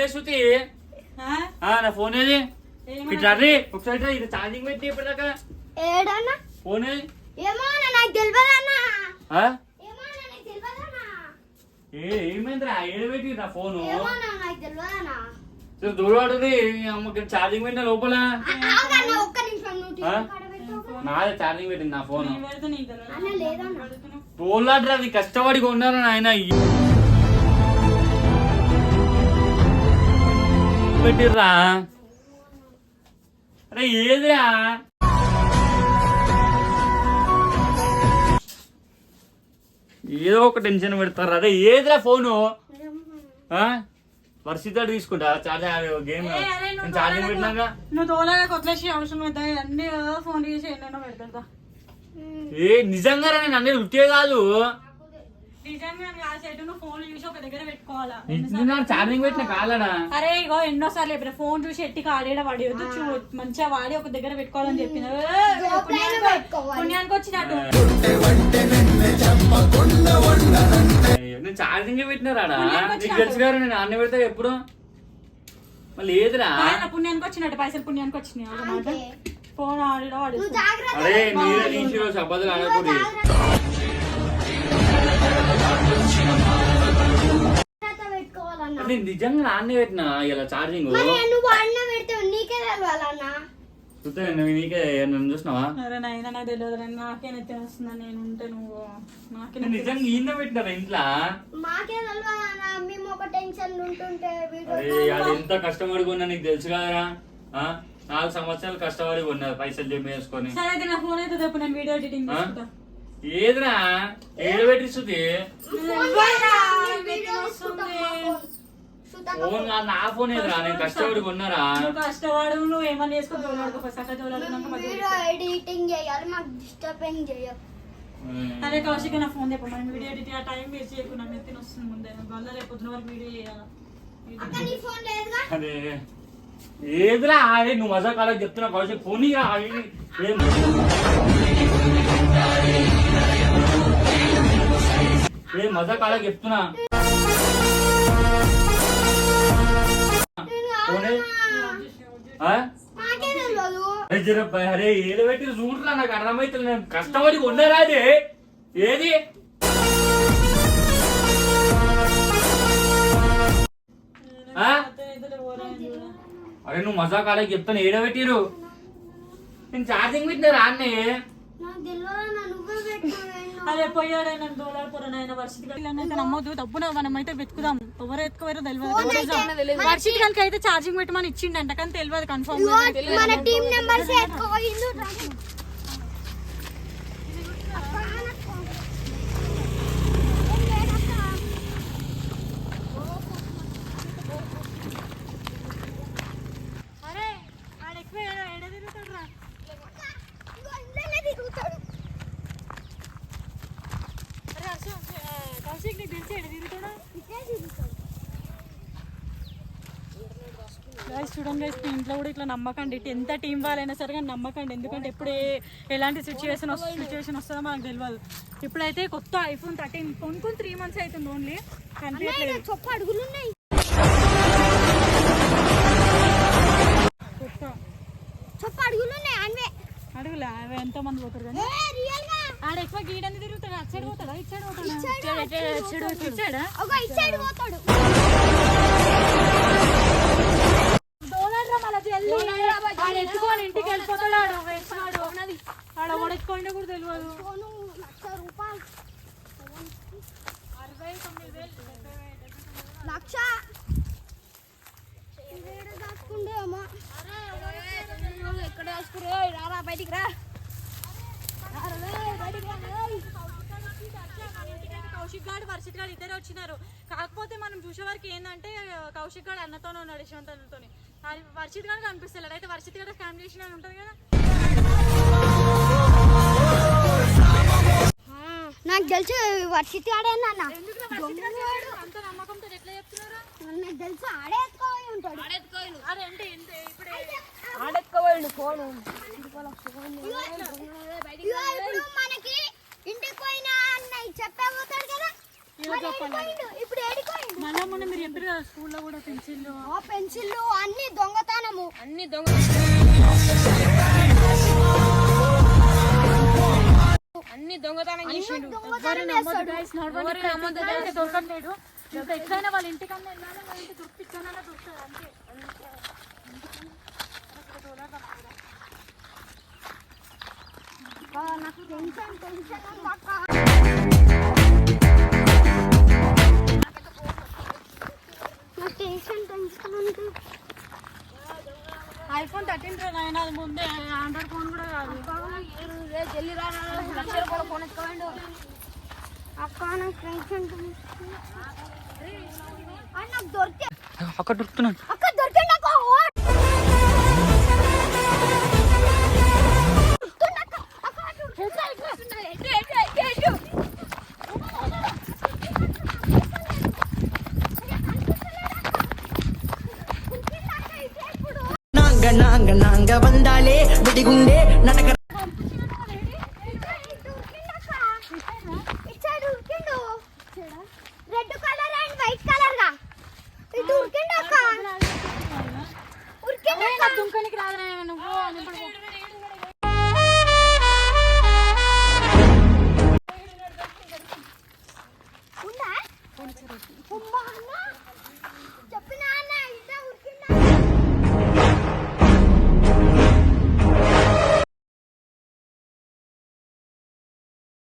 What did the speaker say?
శృతి నా ఫోన్ ఏది ఇట్లా ఒకసారి ఇది ఛార్జింగ్ పెట్టి ఇప్పటిదాకా ఫోన్ ఏమైందిరా ఏడు పెట్టి నా ఫోను దూరపడుతుంది అమ్మకి ఛార్జింగ్ పెట్టిన లోపల నాదే ఛార్జింగ్ పెట్టింది నా ఫోన్ తోలాడ్రా అది కష్టపడి కొన్నారా ఆయన పెట్టిర్రా అరే ఏదిరా ఏదో ఒక టెన్షన్ పెడతారు అదే ఏదిరా ఫోను వర్షితాడు తీసుకుంటా చార్జింగ్ గేమ్ చార్జింగ్ పెట్టినాక నువ్వు తోలాగా కొత్తలేసి అవసరం అవుతాయి అన్ని ఫోన్ చేసి ఎన్నో పెడతా నిజంగా నేను అన్నీ రుట్టే కాదు చార్జింగ్ పెట్టిన కాలడా అరే ఇగో ఎన్నోసార్లు చెప్పిన ఫోన్ చూసి ఎట్టి కాడేడ పడేయద్దు మంచిగా వాడి ఒక దగ్గర పెట్టుకోవాలని చెప్పిన పుణ్యానికి వచ్చినట్టు నేను ఛార్జింగ్ పెట్టినారాడా నీకు తెలుసు గారు నేను అన్న పెడతా ఎప్పుడు మళ్ళీ ఏదిరా పుణ్యానికి వచ్చినట్టు పైసలు పుణ్యానికి వచ్చినాయి అన్నమాట ఫోన్ ఆడేడా వాడు అరే మీరే తీసి శబ్దాలు ఆడకూడదు నిజంగా నాన్నే పెట్టినా ఇలా ఛార్జింగ్ నీకే నన్ను చూసినావా నాకు తెలియదు నాకేనైతే వస్తుందా నేను ఉంటే నువ్వు నాకే నిజంగా ఈయన పెట్టినారా ఇంట్లో అది ఎంత కష్టపడి కొన్నా నీకు తెలుసు కదరా 4 సంవత్సరాలు కష్టపడి కొన్నారు పైసలు జమ చేసుకొని సరే నా ఫోన్ అయితే తప్పు నేను వీడియో ఎడిటింగ్ చేసుకుంటా ఏదిరా ఏడు పెట్టిస్తుంది ఫోన్ నా ఫోన్ ఏదిరా నేను కష్టపడి కొన్నారా కష్టపడు నువ్వు ఏమన్నా చేసుకోవాలి అదే కౌశిక్ నా ఫోన్ చెప్ప మనం వీడియో ఎడిట్ ఆ టైం వేస్ట్ చేయకుండా మెత్తిన వస్తుంది ముందే వల్ల రేపు పొద్దున వరకు వీడియో చేయాలి అదే ఏదిరా అదే నువ్వు మజా కాలేజ్ చెప్తున్నా కౌశిక్ ఫోన్ ఏ మజా కాలేజ్ చెప్తున్నా అరే ఏదో పెట్టి చూడరా నాకు అర్థమైతే నేను కష్టపడి కొన్నారా అదే ఏది అరే నువ్వు మజా కాలేజ్ చెప్తాను ఏడో పెట్టిరు నేను ఛార్జింగ్ పెట్టినారా అన్నే అదే పోయాడు ఆయన $1 వర్షిత్ నమ్మొద్దు డబ్బున మనం అయితే వెతుకుదాం ఎవరు ఎత్తుకోవారో తెలియదు వర్షిత్ కనుక అయితే ఛార్జింగ్ పెట్టమని ఇచ్చిండంట కానీ తెలియదు కన్ఫర్మ్ అరే వాడు ఎక్కువ ఎడ తిరుగుతాడు రా కౌశిక్ నీకు తెలిసి ఎడ తిరుగుతాడా చూడండి ఇంట్లో కూడా ఇట్లా నమ్మకండి ఎంత టీం వాళ్ళైనా సరే కానీ నమ్మకండి ఎందుకంటే ఎప్పుడు ఎలాంటి సిచ్యువేషన్ వస్తుందో మనకు తెలియదు ఇప్పుడైతే కొత్త iPhone 13 కొనుక్కొని 3 months అవుతుంది ఓన్లీ కనిపించలేదు చొప్ప అడుగులు ఉన్నాయి అడుగులే అవి ఎంతో మంది పోతారు కానీ ఆడ ఎక్కువ గీడని తిరుగుతాడు అటు సైడ్ పోతాడా ఇటు సైడ్ పోతాడా ఆడ ఎత్తుకొని ఇంటికి వెళ్ళిపోతాడు ఆడ ఓడెత్తుకోండి కూడా తెలియదు 1,69,000 ఎక్కడ వేసుకురా రారా బయటికి రా కౌశిక్ గాడు వర్షిత్ గాడు ఇద్దరు వచ్చినారు కాకపోతే మనం చూసే వరకు ఏంటంటే కౌశిక్ గాడు అన్నతోనే ఉన్నాడు యశ్వంత్ అన్నతోని వర్షిత్ గాడు కనిపిస్తలేడు అయితే వర్షిత్ గారు ఫ్యామిలీ చేసిన ఉంటుంది కదా నాకు తెలిసి వర్షిత్ గాడేనా అంత నమ్మకంతో ఎట్లా చెప్తున్నారా నాకు తెలుసు ఆడే ఎత్తుకోవాలి ఉంటాడు అరే అంటే ఇప్పుడు ఆడెత్తుకోవాలి ఫోన్ మనకి ఇంటికి పోయినా అన్న చెప్పే పోతాడు కదా ఈరోజు చెప్పాలి ఇప్పుడు ఏడిపోయింది. మళ్ళా మొన్న మీరు చెప్పారు కదా స్కూల్లో కూడా పెన్సిల్ ఆ పెన్సిళ్ళు అన్ని దొంగతనము. అన్ని దొంగ అన్ని దొంగతనం చేసిండు. ఎవరు నమ్మొద్దు guys, ఎవరు నమ్మొద్దు guys, దొరకట్లేడు. ఇంకా ఎక్కడైనా వాళ్ళ ఇంటికన్నా వెళ్ళాలి, వాళ్ళ ఇంటి దొరికిచ్చానన్నా దొరుకుతుంది అంతే. నాకు టెన్షన్ ఉంది అక్క. నాకు టెన్షన్ ఉంది. ఐఫోన్ 13 నాయన, అది ముందే ఆండ్రాయిడ్ ఫోన్ కూడా కాదు. జల్లి రా, 1 లక్ష రూపాయల ఫోన్ ఎత్తుకోండు. అక్క నాకు టెన్షన్ నాకు దొరికే అక్కడ దొరుకుతున్నాను. అక్క దొరికింది అక్క. நாங்க வந்தாலே வெடிகுண்டே நடக்க